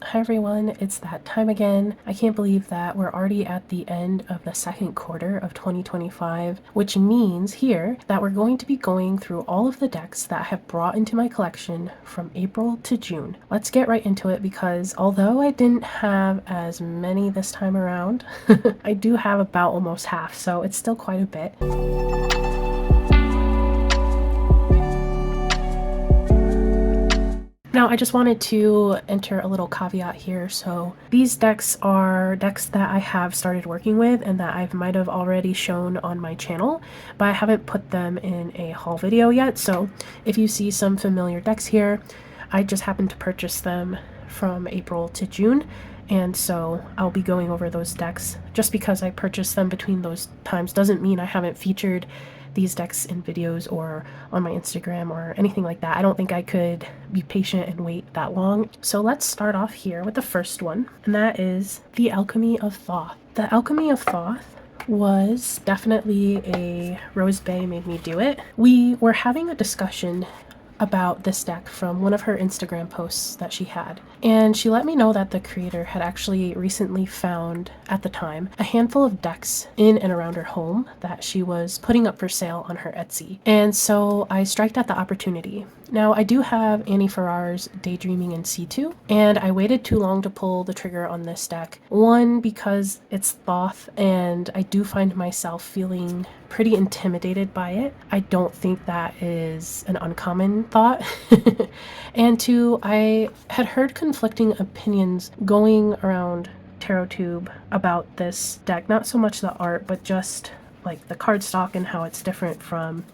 Hi everyone, it's that time again. I can't believe that we're already at the end of the second quarter of 2025, which means here that we're going to be going through all of the decks that I have brought into my collection from April to June. Let's get right into it because although I didn't have as many this time around, I do have about almost half, so it's still quite a bit. Now, I just wanted to enter a little caveat here. So these decks are decks that I have started working with and that I might have already shown on my channel, but I haven't put them in a haul video yet. So if you see some familiar decks here, I just happened to purchase them from April to June. And so I'll be going over those decks. Just because I purchased them between those times doesn't mean I haven't featured these decks in videos or on my Instagram or anything like that. I don't think I could be patient and wait that long. So let's start off here with the first one, and that is the Alchemy of Thoth. The Alchemy of Thoth was definitely a Rose Bay made me do it. We were having a discussion about this deck from one of her Instagram posts that she had. And she let me know that the creator had actually recently found, at the time, a handful of decks in and around her home that she was putting up for sale on her Etsy. And so I striked at the opportunity. Now, I do have Annie Farrar's Daydreaming in C2, and I waited too long to pull the trigger on this deck. One, because it's Thoth, and I do find myself feeling pretty intimidated by it. I don't think that is an uncommon thought. And two, I had heard conflicting opinions going around TarotTube about this deck. Not so much the art, but just like the cardstock and how it's different from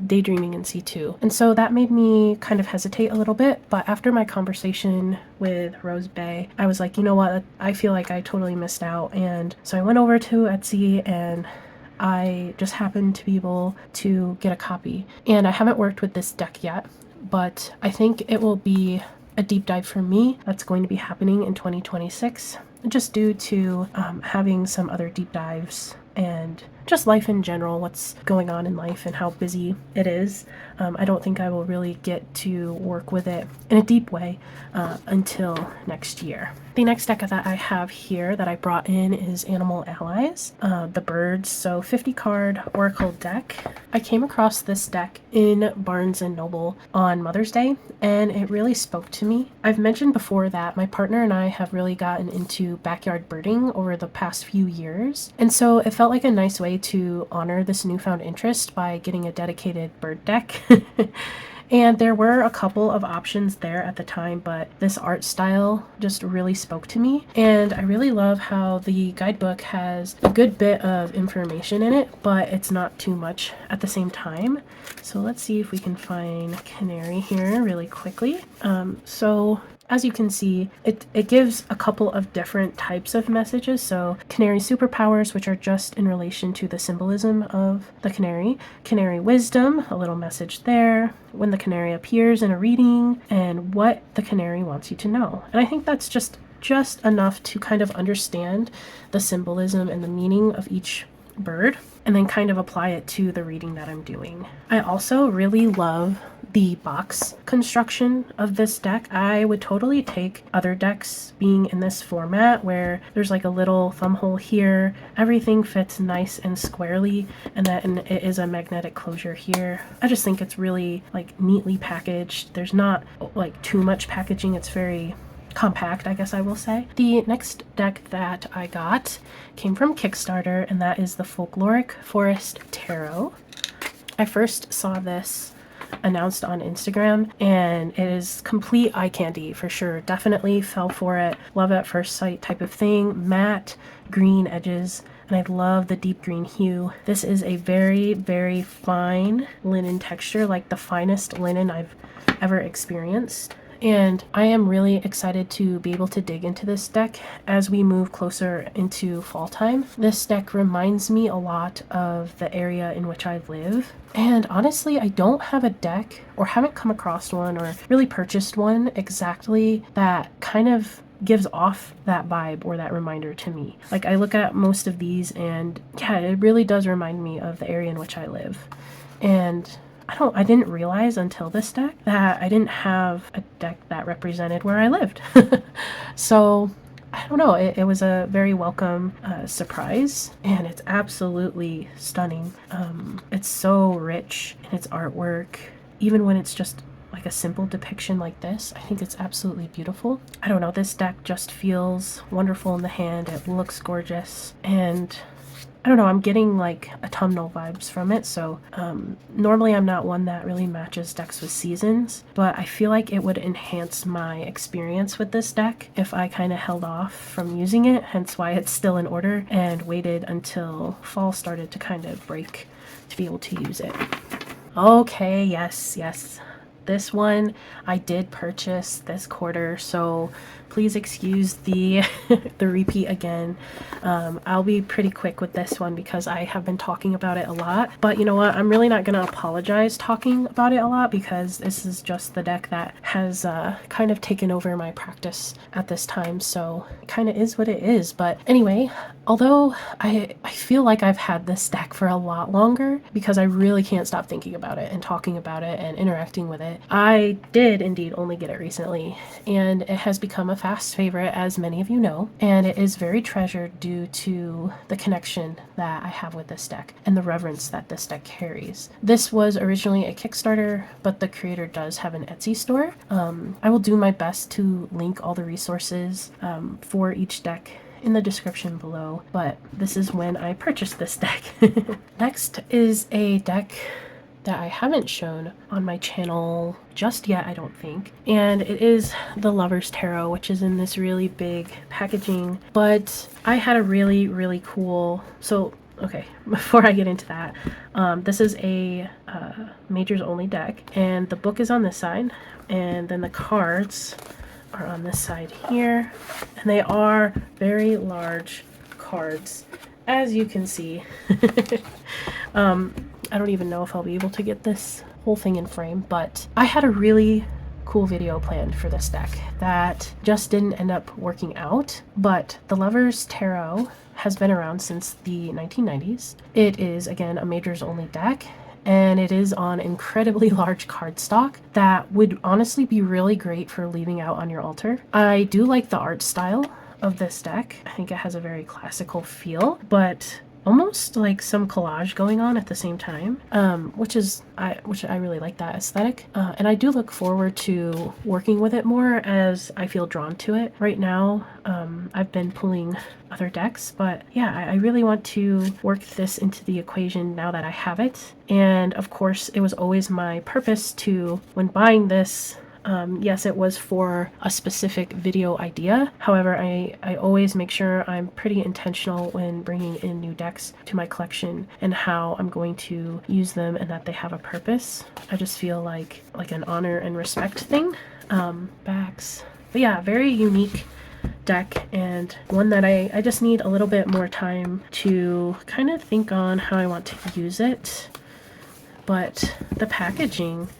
Daydreaming in C2. And so that made me kind of hesitate a little bit. But after my conversation with Rose Bay, I was like, you know what? I feel like I totally missed out. And so I went over to Etsy and I just happened to be able to get a copy. And I haven't worked with this deck yet, but I think it will be a deep dive for me that's going to be happening in 2026, just due to having some other deep dives and just life in general, what's going on in life and how busy it is. I don't think I will really get to work with it in a deep way until next year. The next deck that I have here that I brought in is Animal Allies, the birds, so 50 card Oracle deck. I came across this deck in Barnes & Noble on Mother's Day, and it really spoke to me. I've mentioned before that my partner and I have really gotten into backyard birding over the past few years, and so it felt like a nice way to honor this newfound interest by getting a dedicated bird deck. And there were a couple of options there at the time, but this art style just really spoke to me. And I really love how the guidebook has a good bit of information in it, but it's not too much at the same time. So let's see if we can find Canary here really quickly. So as you can see, it gives a couple of different types of messages. So Canary superpowers, which are just in relation to the symbolism of the canary. Canary wisdom, a little message there. When the canary appears in a reading, and what the canary wants you to know. And I think that's just enough to kind of understand the symbolism and the meaning of each bird, and then kind of apply it to the reading that I'm doing. I also really love the box construction of this deck. I would totally take other decks being in this format where there's like a little thumb hole here, everything fits nice and squarely, and then it is a magnetic closure here. I just think it's really like neatly packaged. There's not like too much packaging. It's very compact, I guess I will say. The next deck that I got came from Kickstarter, and that is the Folkloric Forest Tarot. I first saw this announced on Instagram, and it is complete eye candy for sure. Definitely fell for it. Love at first sight type of thing. Matte green edges, and I love the deep green hue. This is a very, very fine linen texture, like the finest linen I've ever experienced. And I am really excited to be able to dig into this deck as we move closer into fall time. This deck reminds me a lot of the area in which I live. And honestly, I don't have a deck or haven't come across one or really purchased one exactly that kind of gives off that vibe or that reminder to me. Like, I look at most of these and yeah, it really does remind me of the area in which I live. And I didn't realize until this deck that I didn't have a deck that represented where I lived. So I don't know, it was a very welcome surprise, and it's absolutely stunning. It's so rich in its artwork, even when it's just like a simple depiction like this. I think it's absolutely beautiful. I don't know, this deck just feels wonderful in the hand. It looks gorgeous, and I don't know, I'm getting like autumnal vibes from it. So normally I'm not one that really matches decks with seasons, but I feel like it would enhance my experience with this deck if I kind of held off from using it, hence why it's still in order, and waited until fall started to kind of break to be able to use it. Okay, yes. This one I did purchase this quarter, so please excuse the the repeat again. I'll be pretty quick with this one because I have been talking about it a lot, but you know what, I'm really not gonna apologize talking about it a lot because this is just the deck that has kind of taken over my practice at this time, so it kind of is what it is. But anyway, although I feel like I've had this deck for a lot longer because I really can't stop thinking about it and talking about it and interacting with it, I did indeed only get it recently, and it has become a fast favorite, as many of you know, and it is very treasured due to the connection that I have with this deck and the reverence that this deck carries. This was originally a Kickstarter, but the creator does have an Etsy store. I will do my best to link all the resources for each deck in the description below, but this is when I purchased this deck. Next is a deck that I haven't shown on my channel just yet, I don't think, and it is the Lover's Tarot, which is in this really big packaging. But I had a really cool, so okay, before I get into that, this is a majors only deck, and the book is on this side, and then the cards are on this side here, and they are very large cards, as you can see. I don't even know if I'll be able to get this whole thing in frame, but I had a really cool video planned for this deck that just didn't end up working out. But the Lover's Tarot has been around since the 1990s. It is, again, a majors only deck, and it is on incredibly large cardstock that would honestly be really great for leaving out on your altar. I do like the art style of this deck. I think it has a very classical feel, but almost like some collage going on at the same time, which I really like that aesthetic, and I do look forward to working with it more as I feel drawn to it. Right now, I've been pulling other decks, but yeah, I really want to work this into the equation now that I have it. And of course, it was always my purpose to, when buying this, yes, it was for a specific video idea. However, I always make sure I'm pretty intentional when bringing in new decks to my collection and how I'm going to use them and that they have a purpose. I just feel like an honor and respect thing. Backs. But yeah, very unique deck, and one that I just need a little bit more time to kind of think on how I want to use it. But the packaging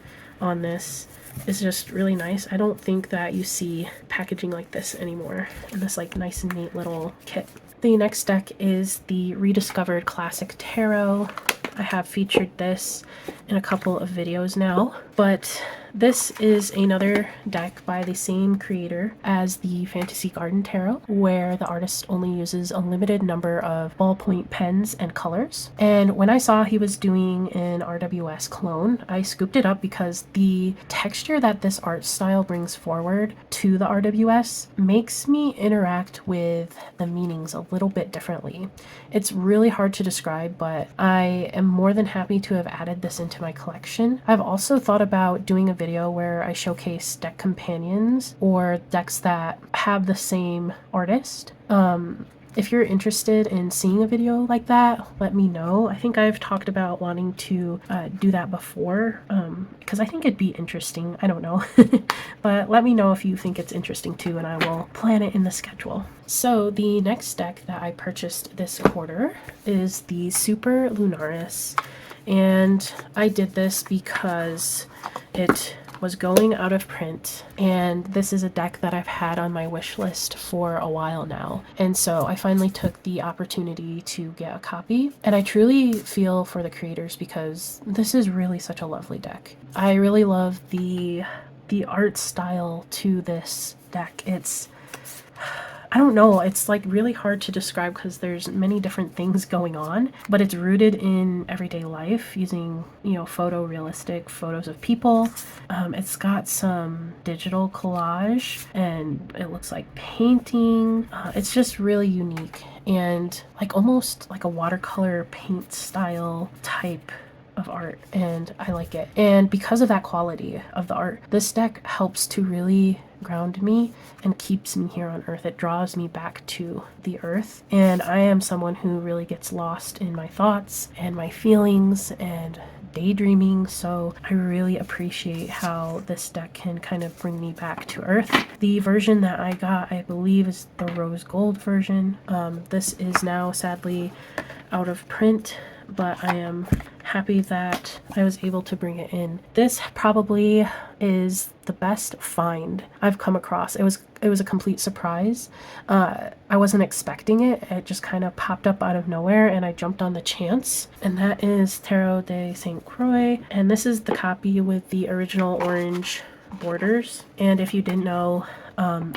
on this is just really nice. I don't think that you see packaging like this anymore in this like nice and neat little kit. The next deck is the Rediscovered Classic Tarot. I have featured this in a couple of videos now, but this is another deck by the same creator as the Fantasy Garden Tarot, where the artist only uses a limited number of ballpoint pens and colors. And when I saw he was doing an RWS clone, I scooped it up because the texture that this art style brings forward to the RWS makes me interact with the meanings a little bit differently. It's really hard to describe, but I am more than happy to have added this into my collection. I've also thought about doing a video where I showcase deck companions or decks that have the same artist. If you're interested in seeing a video like that, let me know. I think I've talked about wanting to do that before, because I think it'd be interesting. I don't know. But let me know if you think it's interesting too, and I will plan it in the schedule. So the next deck that I purchased this quarter is the Super Lunaris. And I did this because it was going out of print, and this is a deck that I've had on my wish list for a while now. And so I finally took the opportunity to get a copy, and I truly feel for the creators because this is really such a lovely deck. I really love the art style to this deck. I don't know, it's like really hard to describe because there's many different things going on, but it's rooted in everyday life using, you know, photorealistic photos of people. It's got some digital collage and it looks like painting. It's just really unique and like almost like a watercolor paint style type of art, and I like it. And because of that quality of the art, this deck helps to really ground me and keeps me here on earth. It draws me back to the earth, and I am someone who really gets lost in my thoughts and my feelings and daydreaming, so I really appreciate how this deck can kind of bring me back to earth. The version that I got, I believe, is the rose gold version. This is now sadly out of print, but I am happy that I was able to bring it in. This probably is the best find I've come across. It was a complete surprise. I wasn't expecting it. It just kind of popped up out of nowhere and I jumped on the chance. And that is Tarot de St. Croix. And this is the copy with the original orange borders. And if you didn't know,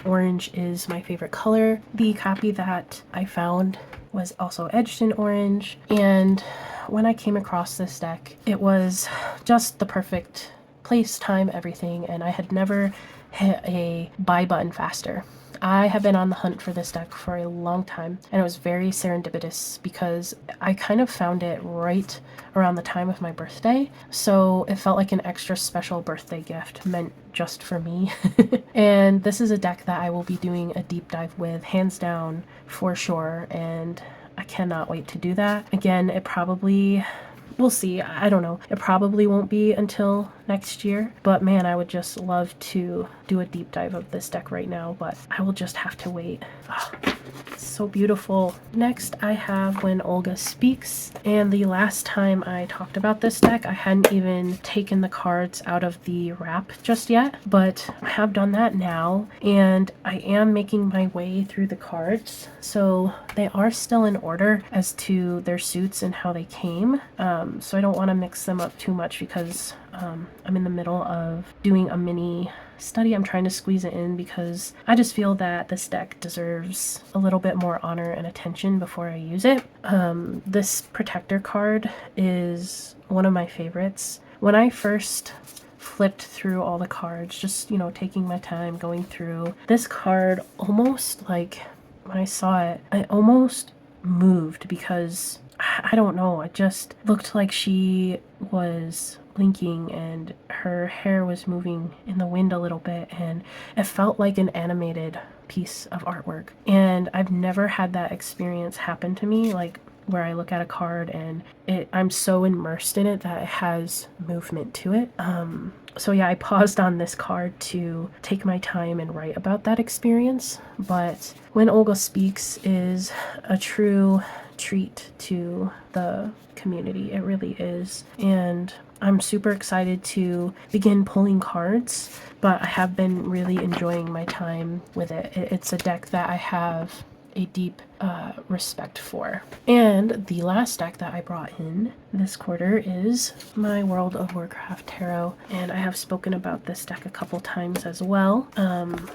orange is my favorite color. The copy that I found was also edged in orange, and when I came across this deck, it was just the perfect place, time, everything, and I had never hit a buy button faster. I have been on the hunt for this deck for a long time, and it was very serendipitous because I kind of found it right around the time of my birthday, so it felt like an extra special birthday gift meant just for me. And this is a deck that I will be doing a deep dive with, hands down, for sure, and I cannot wait to do that. Again, it probably... we'll see. I don't know. It probably won't be until next year, but man, I would just love to do a deep dive of this deck right now, but I will just have to wait. Oh, it's so beautiful. Next, I have When Olga Speaks, and the last time I talked about this deck, I hadn't even taken the cards out of the wrap just yet, but I have done that now, and I am making my way through the cards, so they are still in order as to their suits and how they came. So I don't want to mix them up too much because I'm in the middle of doing a mini study. I'm trying to squeeze it in because I just feel that this deck deserves a little bit more honor and attention before I use it. This protector card is one of my favorites. When I first flipped through all the cards, just, you know, taking my time going through, this card almost, like, when I saw it, I almost moved because I don't know, it just looked like she was blinking and her hair was moving in the wind a little bit, and it felt like an animated piece of artwork. And I've never had that experience happen to me, like where I look at a card and I'm so immersed in it that it has movement to it. So yeah, I paused on this card to take my time and write about that experience. But When Olga Speaks is a true treat to the community. It really is. And I'm super excited to begin pulling cards, but I have been really enjoying my time with it. It's a deck that I have a deep respect for. And the last deck that I brought in this quarter is my World of Warcraft Tarot, and I have spoken about this deck a couple times as well,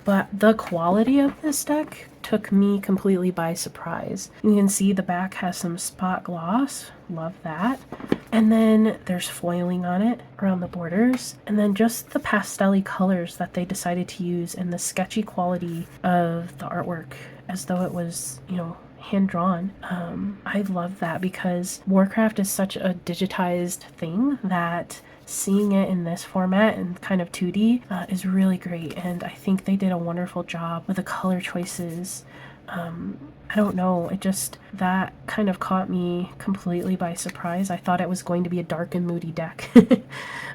but the quality of this deck took me completely by surprise. You can see the back has some spot gloss, love that, and then there's foiling on it around the borders, and then just the pastel-y colors that they decided to use and the sketchy quality of the artwork as though it was, you know, hand-drawn. I love that because Warcraft is such a digitized thing that seeing it in this format and kind of 2D is really great, and I think they did a wonderful job with the color choices I don't know, it just, that kind of caught me completely by surprise. I thought it was going to be a dark and moody deck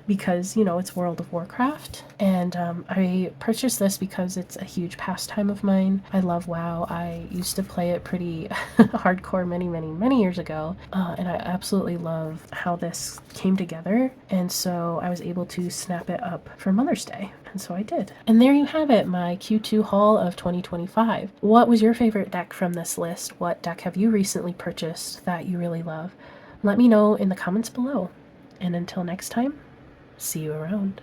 because, you know, it's World of Warcraft. And I purchased this because it's a huge pastime of mine. I love WoW. I used to play it pretty hardcore many years ago. And I absolutely love how this came together. And so I was able to snap it up for Mother's Day. And so I did. And there you have it, my Q2 haul of 2025. What was your favorite deck from this list? What deck have you recently purchased that you really love? Let me know in the comments below. And until next time, see you around.